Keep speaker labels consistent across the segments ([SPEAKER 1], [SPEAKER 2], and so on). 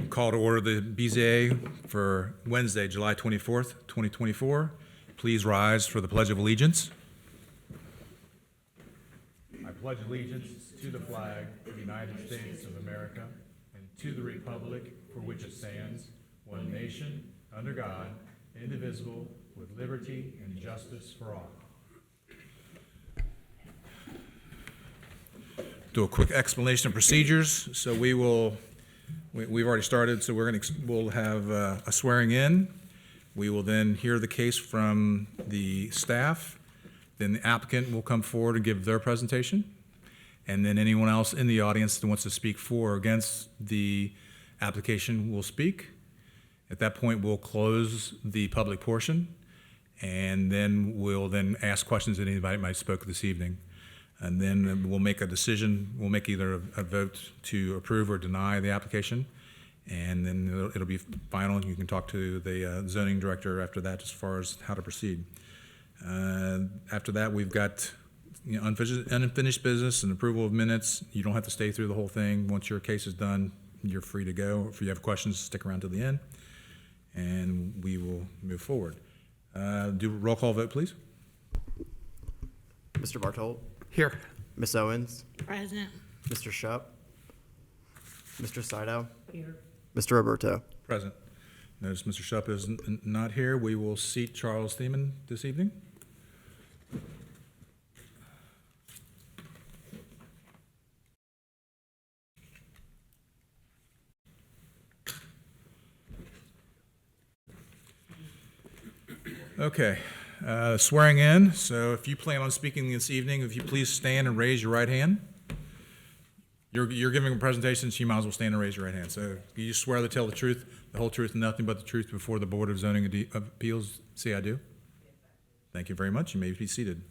[SPEAKER 1] Call to order the BZA for Wednesday, July 24th, 2024. Please rise for the Pledge of Allegiance. I pledge allegiance to the flag of the United States of America and to the republic for which it stands, one nation, under God, indivisible, with liberty and justice for all. Do a quick explanation of procedures. So we've already started, so we'll have a swearing in. We will then hear the case from the staff. Then the applicant will come forward and give their presentation. And then anyone else in the audience that wants to speak for or against the application will speak. At that point, we'll close the public portion, and then we'll ask questions that anybody might have spoke this evening. And then we'll make a decision. We'll make either a vote to approve or deny the application, and then it'll be final. You can talk to the zoning director after that as far as how to proceed. After that, we've got unfinished business and approval of minutes. You don't have to stay through the whole thing. Once your case is done, you're free to go. If you have questions, stick around to the end, and we will move forward. Do a roll call vote, please.
[SPEAKER 2] Mr. Bartolt?
[SPEAKER 3] Here.
[SPEAKER 2] Miss Owens?
[SPEAKER 4] Present.
[SPEAKER 2] Mr. Shupp? Mr. Sydow?
[SPEAKER 4] Here.
[SPEAKER 2] Mr. Roberto?
[SPEAKER 1] Present. Notice Mr. Shupp is not here. We will seat Charles Thiemann this evening. Okay, swearing in. So if you plan on speaking this evening, if you please stand and raise your right hand. You're giving a presentation, so you might as well stand and raise your right hand. So you swear to tell the truth, the whole truth, and nothing but the truth before the Board of Zoning Appeals. Say I do. Thank you very much. You may be seated.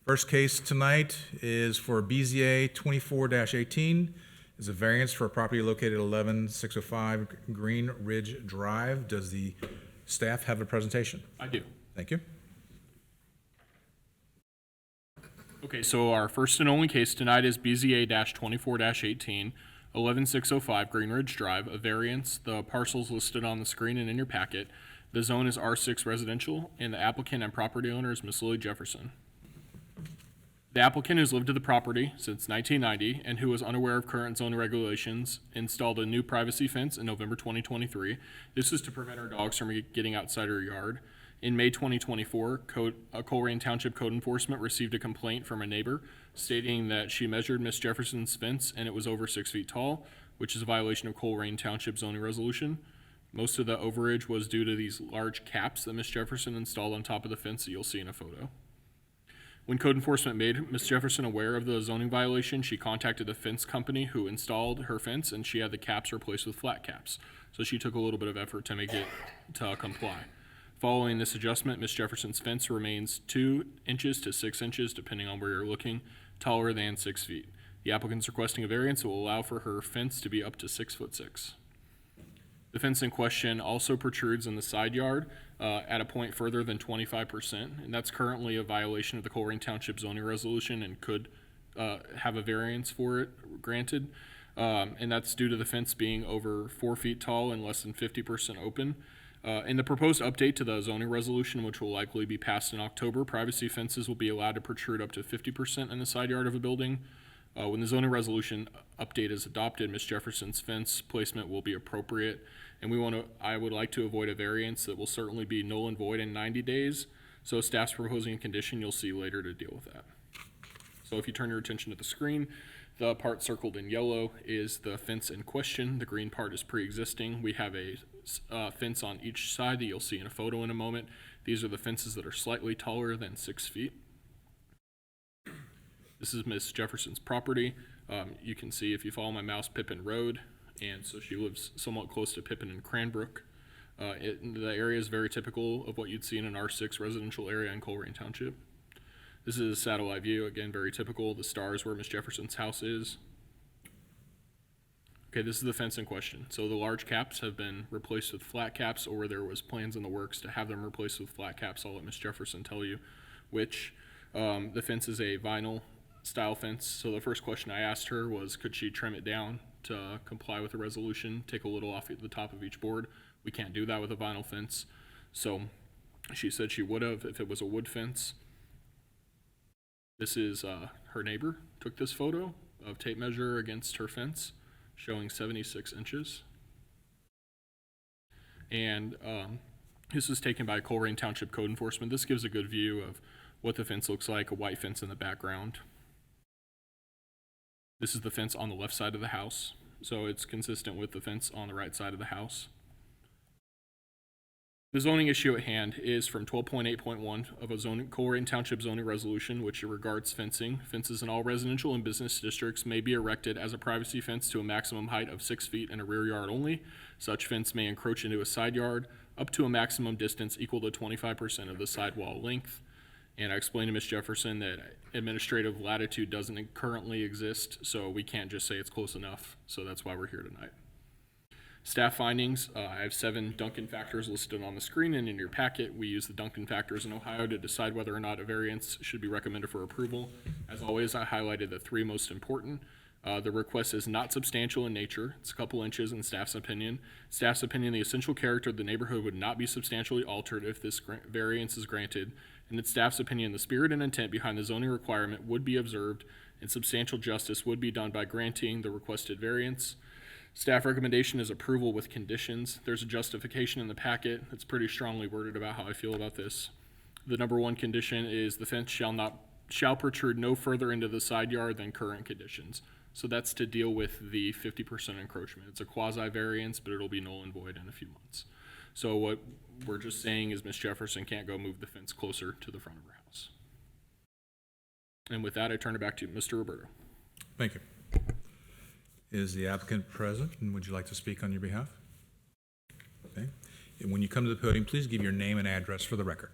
[SPEAKER 1] First case tonight is for BZA 24-18. It's a variance for a property located at 11605 Greenridge Drive. Does the staff have a presentation?
[SPEAKER 3] I do.
[SPEAKER 1] Thank you.
[SPEAKER 3] Okay, so our first and only case tonight is BZA-24-18, 11605 Greenridge Drive, a variance. The parcel's listed on the screen and in your packet. The zone is R6 residential, and the applicant and property owner is Miss Lily Jefferson. The applicant has lived to the property since 1990 and who was unaware of current zone regulations installed a new privacy fence in November 2023. This is to prevent her dogs from getting outside her yard. In May 2024, Colerain Township Code Enforcement received a complaint from a neighbor stating that she measured Miss Jefferson's fence and it was over 6 feet tall, which is a violation of Colerain Township zoning resolution. Most of the overage was due to these large caps that Miss Jefferson installed on top of the fence that you'll see in a photo. When Code Enforcement made Ms. Jefferson aware of the zoning violation, she contacted the fence company who installed her fence, and she had the caps replaced with flat caps. So she took a little bit of effort to make it to comply. Following this adjustment, Ms. Jefferson's fence remains 2 inches to 6 inches, depending on where you're looking, taller than 6 feet. The applicant's requesting a variance that will allow for her fence to be up to 6'6". The fence in question also protrudes in the side yard at a point further than 25%, and that's currently a violation of the Colerain Township zoning resolution and could have a variance for it granted. And that's due to the fence being over 4 feet tall and less than 50% open. In the proposed update to the zoning resolution, which will likely be passed in October, privacy fences will be allowed to protrude up to 50% in the side yard of a building. When the zoning resolution update is adopted, Ms. Jefferson's fence placement will be appropriate, and I would like to avoid a variance that will certainly be null and void in 90 days. So staff's proposing a condition you'll see later to deal with that. So if you turn your attention to the screen, the part circled in yellow is the fence in question. The green part is pre-existing. We have a fence on each side that you'll see in a photo in a moment. These are the fences that are slightly taller than 6 feet. This is Miss Jefferson's property. You can see, if you follow my mouse, Pippin Road, and so she lives somewhat close to Pippin and Cranbrook. The area is very typical of what you'd see in an R6 residential area in Colerain Township. This is a satellite view, again, very typical. The star is where Miss Jefferson's house is. Okay, this is the fence in question. So the large caps have been replaced with flat caps, or there was plans in the works to have them replaced with flat caps. I'll let Miss Jefferson tell you which. The fence is a vinyl style fence. So the first question I asked her was, could she trim it down to comply with the resolution, take a little off the top of each board. We can't do that with a vinyl fence. So she said she would have if it was a wood fence. This is her neighbor took this photo of tape measure against her fence, showing 76 inches. And this was taken by Colerain Township Code Enforcement. This gives a good view of what the fence looks like, a white fence in the background. This is the fence on the left side of the house, so it's consistent with the fence on the right side of the house. The zoning issue at hand is from 12.8.1 of a Colerain Township zoning resolution, which regards fencing. Fences in all residential and business districts may be erected as a privacy fence to a maximum height of 6 feet in a rear yard only. Such fence may encroach into a side yard up to a maximum distance equal to 25% of the sidewall length. And I explained to Ms. Jefferson that administrative latitude doesn't currently exist, so we can't just say it's close enough. So that's why we're here tonight. Staff findings, I have 7 Duncan factors listed on the screen and in your packet. We use the Duncan factors in Ohio to decide whether or not a variance should be recommended for approval. As always, I highlighted the 3 most important. The request is not substantial in nature. It's a couple inches in staff's opinion. Staff's opinion, the essential character of the neighborhood would not be substantially altered if this variance is granted. In its staff's opinion, the spirit and intent behind the zoning requirement would be observed and substantial justice would be done by granting the requested variance. Staff recommendation is approval with conditions. There's a justification in the packet that's pretty strongly worded about how I feel about this. The number 1 condition is the fence shall protrude no further into the side yard than current conditions. So that's to deal with the 50% encroachment. It's a quasi variance, but it'll be null and void in a few months. So what we're just saying is Ms. Jefferson can't go move the fence closer to the front of her house. And with that, I turn it back to Mr. Roberto.
[SPEAKER 1] Thank you. Is the applicant present, and would you like to speak on your behalf? Okay. And when you come to the podium, please give your name and address for the record.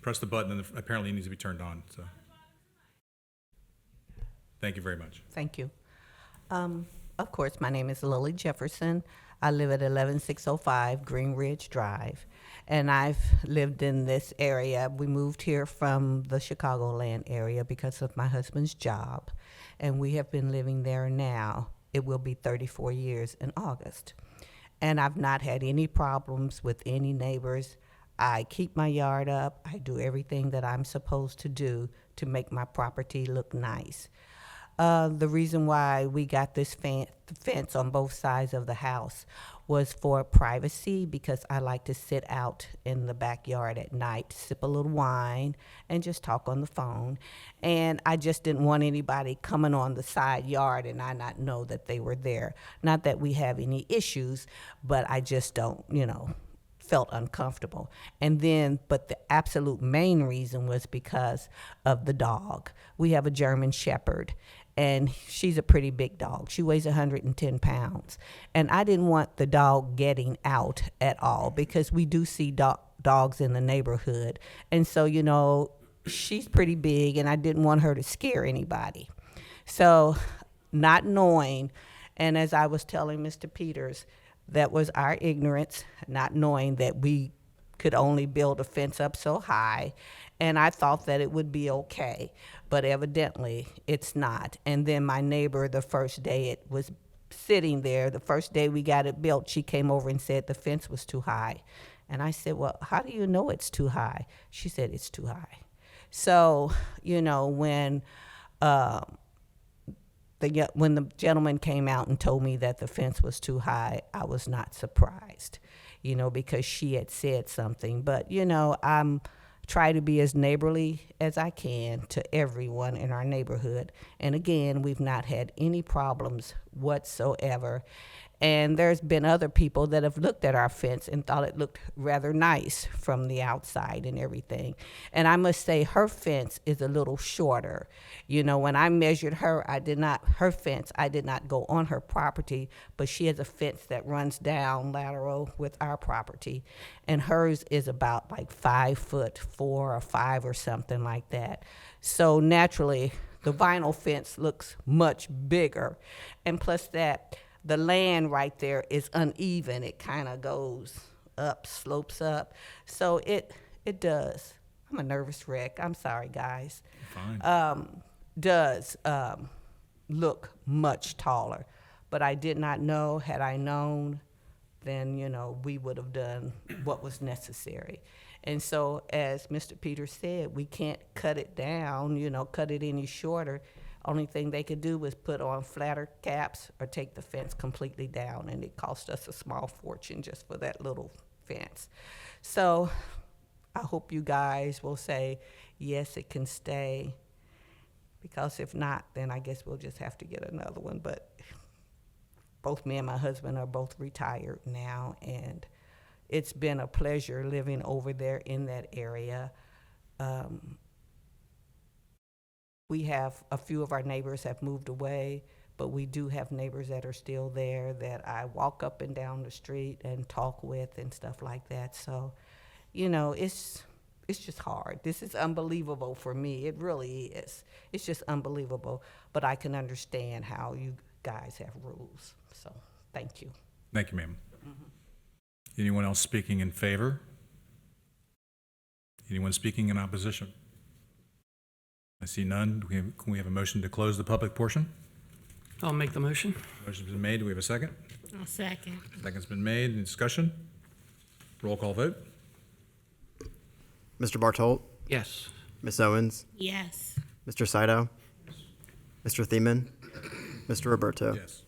[SPEAKER 1] Press the button, and apparently it needs to be turned on. So, thank you very much.
[SPEAKER 4] Thank you. Of course, my name is Lily Jefferson. I live at 11605 Greenridge Drive, and I've lived in this area. We moved here from the Chicagoland area because of my husband's job, and we have been living there now. It will be 34 years in August, and I've not had any problems with any neighbors. I keep my yard up. I do everything that I'm supposed to do to make my property look nice. The reason why we got this fence on both sides of the house was for privacy, because I like to sit out in the backyard at night, sip a little wine, and just talk on the phone. And I just didn't want anybody coming on the side yard and I not know that they were there. Not that we have any issues, but I just don't, felt uncomfortable. And then, but the absolute main reason was because of the dog. We have a German Shepherd, and she's a pretty big dog. She weighs 110 pounds. And I didn't want the dog getting out at all, because we do see dogs in the neighborhood. And so, she's pretty big, and I didn't want her to scare anybody. So, not knowing, and as I was telling Mr. Peters, that was our ignorance, not knowing that we could only build a fence up so high. And I thought that it would be okay, but evidently it's not. And then my neighbor, the first day it was sitting there, the first day we got it built, she came over and said the fence was too high. And I said, well, how do you know it's too high? She said, it's too high. So, when the gentleman came out and told me that the fence was too high, I was not surprised, because she had said something. But, I'm try to be as neighborly as I can to everyone in our neighborhood. And again, we've not had any problems whatsoever. And there's been other people that have looked at our fence and thought it looked rather nice from the outside and everything. And I must say, her fence is a little shorter. When I measured her, I did not go on her property, but she has a fence that runs down lateral with our property. And hers is about like 5'4" or 5 or something like that. So naturally, the vinyl fence looks much bigger. And plus that, the land right there is uneven. It kind of goes up, slopes up. So it does. I'm a nervous wreck. I'm sorry, guys.
[SPEAKER 1] Fine.
[SPEAKER 4] does look much taller. But I did not know. Had I known, then, we would have done what was necessary. And so, as Mr. Peters said, we can't cut it down, cut it any shorter. Only thing they could do was put on flatter caps or take the fence completely down, and it cost us a small fortune just for that little fence. So I hope you guys will say, yes, it can stay, because if not, then I guess we'll just have to get another one. But both me and my husband are both retired now, and it's been a pleasure living over there in that area. We have a few of our neighbors have moved away, but we do have neighbors that are still there that I walk up and down the street and talk with and stuff like that. So, it's just hard. This is unbelievable for me. It really is. It's just unbelievable. But I can understand how you guys have rules. So, thank you.
[SPEAKER 1] Thank you, ma'am. Anyone else speaking in favor? Anyone speaking in opposition? I see none. Can we have a motion to close the public portion?
[SPEAKER 5] I'll make the motion.
[SPEAKER 1] Motion's been made. Do we have a second?
[SPEAKER 6] I'll second.
[SPEAKER 1] Second's been made. Any discussion? Roll call vote.
[SPEAKER 2] Mr. Bartolt,
[SPEAKER 5] Yes.
[SPEAKER 2] Ms. Owens,
[SPEAKER 6] Yes.
[SPEAKER 2] Mr. Saito, Mr. Thiemann, Mr. Roberto.
[SPEAKER 1] Yes.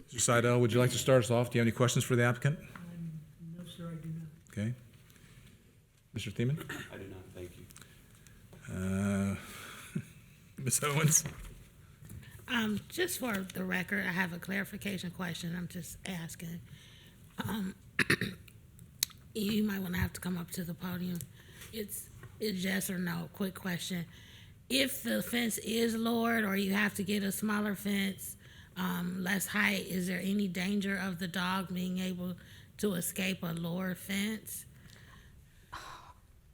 [SPEAKER 1] Mr. Seidel, would you like to start us off? Do you have any questions for the applicant?
[SPEAKER 6] No, sir, I do not.
[SPEAKER 1] Okay. Mr. Thiemann?
[SPEAKER 7] I do not, thank you.
[SPEAKER 1] Ms. Owens?
[SPEAKER 6] Just for the record, I have a clarification question. I'm just asking. You might want to have to come up to the podium. It's yes or no, quick question. If the fence is lowered or you have to get a smaller fence, less height, is there any danger of the dog being able to escape a lower fence?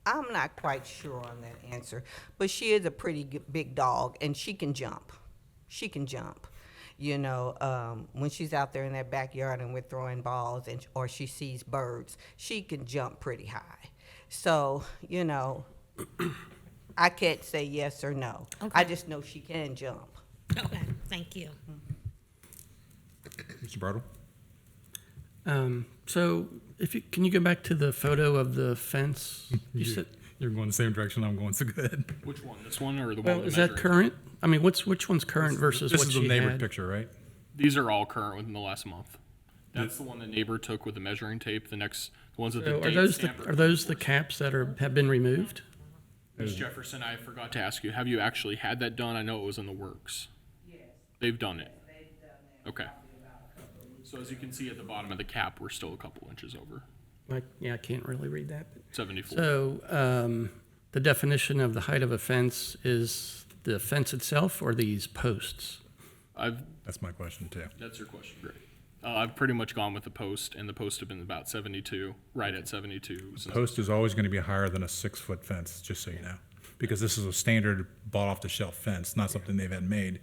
[SPEAKER 4] I'm not quite sure on that answer, but she is a pretty big dog, and she can jump. She can jump. When she's out there in that backyard and we're throwing balls or she sees birds, she can jump pretty high. So, I can't say yes or no.
[SPEAKER 6] Okay.
[SPEAKER 4] I just know she can jump.
[SPEAKER 6] Okay, thank you.
[SPEAKER 1] Mr. Bartle?
[SPEAKER 5] So can you go back to the photo of the fence? You said,
[SPEAKER 1] You're going the same direction I'm going, so good.
[SPEAKER 3] Which one? This one or the one
[SPEAKER 5] well,
[SPEAKER 3] with the
[SPEAKER 5] is that
[SPEAKER 3] measuring?
[SPEAKER 5] current? I mean, which one's current versus
[SPEAKER 1] This
[SPEAKER 5] what
[SPEAKER 1] is
[SPEAKER 5] she
[SPEAKER 1] the neighbor
[SPEAKER 5] had?
[SPEAKER 1] picture, right?
[SPEAKER 3] These are all current within the last month. That's the one the neighbor took with the measuring tape. The ones with the
[SPEAKER 5] So
[SPEAKER 3] date stamp
[SPEAKER 5] are those the caps that have been removed?
[SPEAKER 3] Ms. Jefferson, I forgot to ask you, have you actually had that done? I know it was in the works. Yes. They've done it? They've done it. Okay. So as you can see at the bottom of the cap, we're still a couple inches over,
[SPEAKER 5] I can't really read that.
[SPEAKER 3] 74.
[SPEAKER 5] So the definition of the height of a fence is the fence itself or these posts?
[SPEAKER 1] That's my question, too.
[SPEAKER 3] That's your question, great. I've pretty much gone with the post, and the posts have been about 72, right at 72.
[SPEAKER 1] Post is always going to be higher than a 6-foot fence, just so you know, because this is a standard bought-off-the-shelf fence, not something they've had made.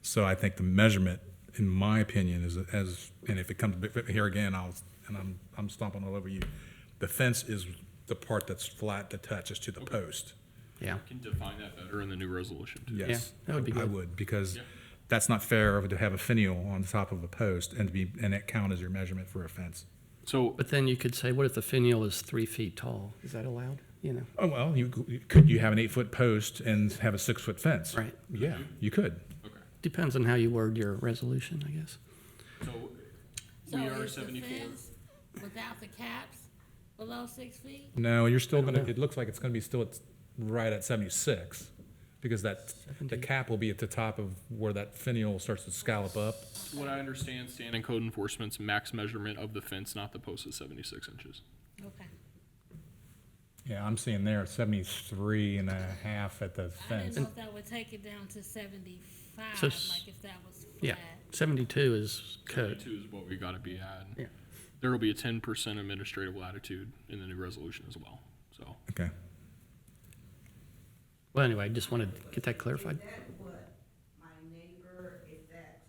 [SPEAKER 1] So I think the measurement, in my opinion, and if it comes here again, I'm stomping all over you. The fence is the part that's flat that attaches to the post.
[SPEAKER 5] Yeah.
[SPEAKER 3] Can define that better in the new resolution, too.
[SPEAKER 1] Yes,
[SPEAKER 5] that would be
[SPEAKER 1] I
[SPEAKER 5] good.
[SPEAKER 1] would, because
[SPEAKER 3] Yeah.
[SPEAKER 1] that's not fair to have a finial on the top of a post and it count as your measurement for a fence.
[SPEAKER 3] So
[SPEAKER 5] But then you could say, what if the finial is 3 feet tall? Is that allowed?
[SPEAKER 1] Oh, well, could you have an 8-foot post and have a 6-foot fence?
[SPEAKER 5] Right.
[SPEAKER 1] Yeah, you could.
[SPEAKER 3] okay.
[SPEAKER 5] Depends on how you word your resolution, I guess.
[SPEAKER 3] So
[SPEAKER 6] So
[SPEAKER 3] we are
[SPEAKER 6] is the
[SPEAKER 3] 74.
[SPEAKER 6] fence without the caps below 6 feet?
[SPEAKER 1] No, you're still
[SPEAKER 5] don't
[SPEAKER 1] gonna,
[SPEAKER 5] know.
[SPEAKER 1] it looks like it's gonna be still right at 76, because the
[SPEAKER 5] 70.
[SPEAKER 1] cap will be at the top of where that finial starts to scallop up.
[SPEAKER 3] What I understand, standing code enforcement's max measurement of the fence, not the post, is 76 inches.
[SPEAKER 6] Okay.
[SPEAKER 1] Yeah, I'm seeing there 73 and a half at the
[SPEAKER 6] I
[SPEAKER 1] fence.
[SPEAKER 6] didn't know if that would take it down to 75,
[SPEAKER 5] So
[SPEAKER 6] like if that was flat.
[SPEAKER 5] Yeah, 72 is code.
[SPEAKER 3] 72 is what we gotta be at.
[SPEAKER 5] Yeah.
[SPEAKER 3] There will be a 10% administrative latitude in the new resolution as well, so.
[SPEAKER 1] Okay.
[SPEAKER 5] Well, anyway, I just wanted to get that clarified.
[SPEAKER 4] Is that what my neighbor, is that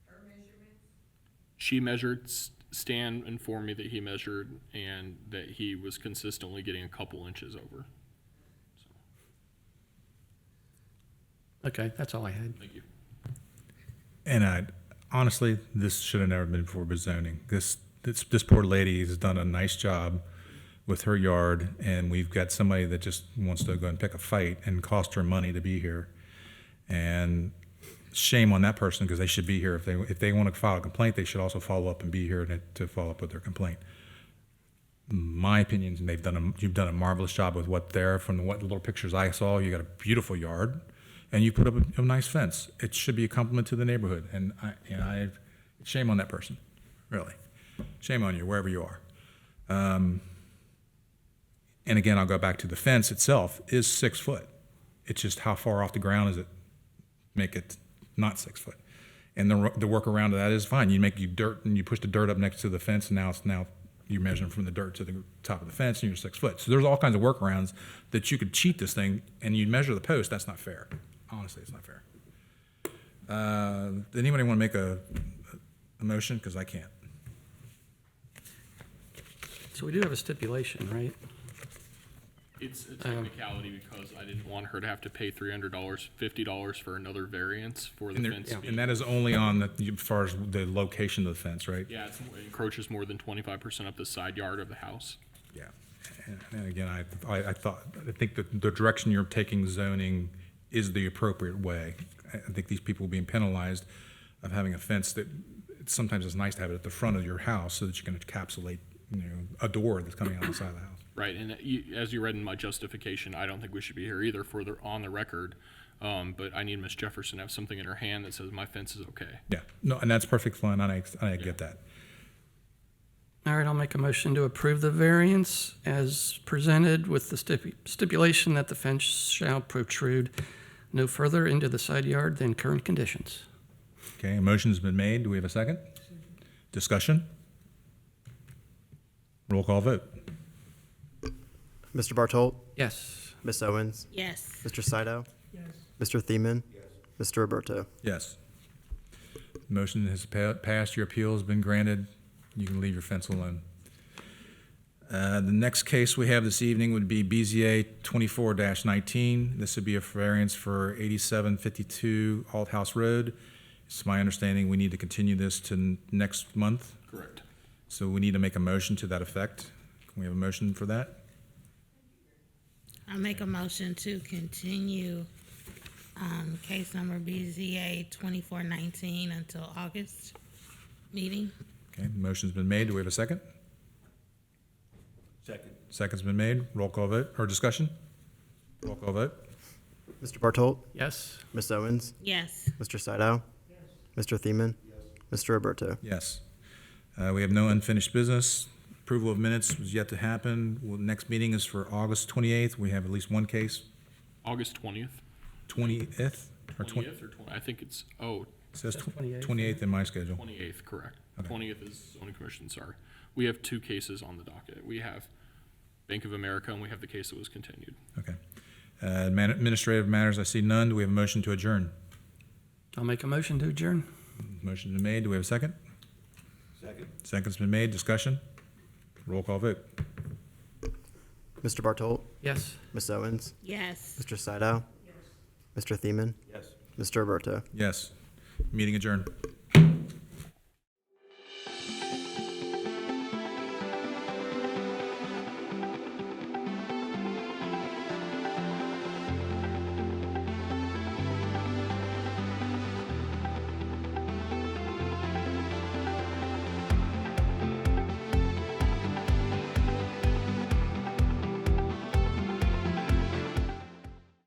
[SPEAKER 4] her measurements?
[SPEAKER 3] She measured, Stan informed me that he measured and that he was consistently getting a couple inches over.
[SPEAKER 5] Okay, that's all I had.
[SPEAKER 3] Thank you.
[SPEAKER 1] And honestly, this should have never been before zoning. This poor lady has done a nice job with her yard, and we've got somebody that just wants to go and pick a fight and cost her money to be here. And shame on that person, because they should be here. If they want to file a complaint, they should also follow up and be here to follow up with their complaint. My opinion, you've done a marvelous job with from what little pictures I saw. You got a beautiful yard, and you put up a nice fence. It should be a compliment to the neighborhood, and shame on that person, really. Shame on you, wherever you are. And again, I'll go back to the fence itself is 6 foot. It's just how far off the ground is it? Make it not 6 foot. And the workaround of that is fine. You dirt and you push the dirt up next to the fence, and now you're measuring from the dirt to the top of the fence, and you're 6 foot. So there's all kinds of workarounds that you could cheat this thing, and you measure the post. That's not fair. Honestly, it's not fair. Does anybody want to make a motion? Because I can't.
[SPEAKER 5] So we do have a stipulation, right?
[SPEAKER 3] It's a technicality because I didn't want her to have to pay $300, $50 for another variance for the fence.
[SPEAKER 1] And that is only on as far as the location of the fence, right?
[SPEAKER 3] Yeah, it encroaches more than 25% of the side yard of the house.
[SPEAKER 1] Yeah. And again, I think that the direction you're taking zoning is the appropriate way. I think these people being penalized of having a fence that sometimes it's nice to have it at the front of your house so that you can encapsulate, a door that's coming out the side of the house.
[SPEAKER 3] Right, and as you read in my justification, I don't think we should be here either on the record. But I need Ms. Jefferson to have something in her hand that says my fence is okay.
[SPEAKER 1] Yeah, no, and that's perfect fine. I get that.
[SPEAKER 5] All right, I'll make a motion to approve the variance as presented with the stipulation that the fence shall protrude no further into the side yard than current conditions.
[SPEAKER 1] Okay, a motion's been made. Do we have a second? Discussion? Roll call vote.
[SPEAKER 2] Mr. Bartolt,
[SPEAKER 5] Yes.
[SPEAKER 2] Miss Owens,
[SPEAKER 6] Yes.
[SPEAKER 2] Mr. Saito, Mr. Thiemann, Mr. Roberto.
[SPEAKER 1] Yes. Motion has passed. Your appeal has been granted. You can leave your fence alone. The next case we have this evening would be BZA 24-19. This would be a variance for 8752 Alt House Road. It's my understanding we need to continue this to next month.
[SPEAKER 3] Correct.
[SPEAKER 1] So we need to make a motion to that effect. Can we have a motion for that?
[SPEAKER 6] I'll make a motion to continue, case number BZA 2419 until August meeting.
[SPEAKER 1] Okay, the motion's been made. Do we have a second?
[SPEAKER 7] Second.
[SPEAKER 1] Second's been made. Roll call vote, or discussion? Roll call vote.
[SPEAKER 2] Mr. Bartolt,
[SPEAKER 5] Yes.
[SPEAKER 2] Miss Owens,
[SPEAKER 6] Yes.
[SPEAKER 2] Mr. Saito, Mr. Thiemann, Mr. Roberto.
[SPEAKER 1] Yes. We have no unfinished business. Approval of minutes was yet to happen. Well, next meeting is for August 28th. We have at least one case.
[SPEAKER 3] August 20th.
[SPEAKER 1] 20th? Or
[SPEAKER 3] 20th or 20, I think it's,
[SPEAKER 1] it says
[SPEAKER 5] 28th.
[SPEAKER 1] 28th in my schedule.
[SPEAKER 3] 28th, correct.
[SPEAKER 1] Okay.
[SPEAKER 3] 20th is zoning commission, sorry. We have two cases on the docket. We have Bank of America and we have the case that was continued.
[SPEAKER 1] Okay. Administrative matters, I see none. Do we have a motion to adjourn?
[SPEAKER 5] I'll make a motion to adjourn.
[SPEAKER 1] Motion's been made. Do we have a second?
[SPEAKER 7] Second.
[SPEAKER 1] Second's been made. Discussion? Roll call vote.
[SPEAKER 2] Mr. Bartolt,
[SPEAKER 5] Yes.
[SPEAKER 2] Miss Owens,
[SPEAKER 6] Yes.
[SPEAKER 2] Mr. Saito, Mr. Thiemann,
[SPEAKER 7] Yes.
[SPEAKER 2] Mr. Roberto.
[SPEAKER 1] Yes. Meeting adjourned.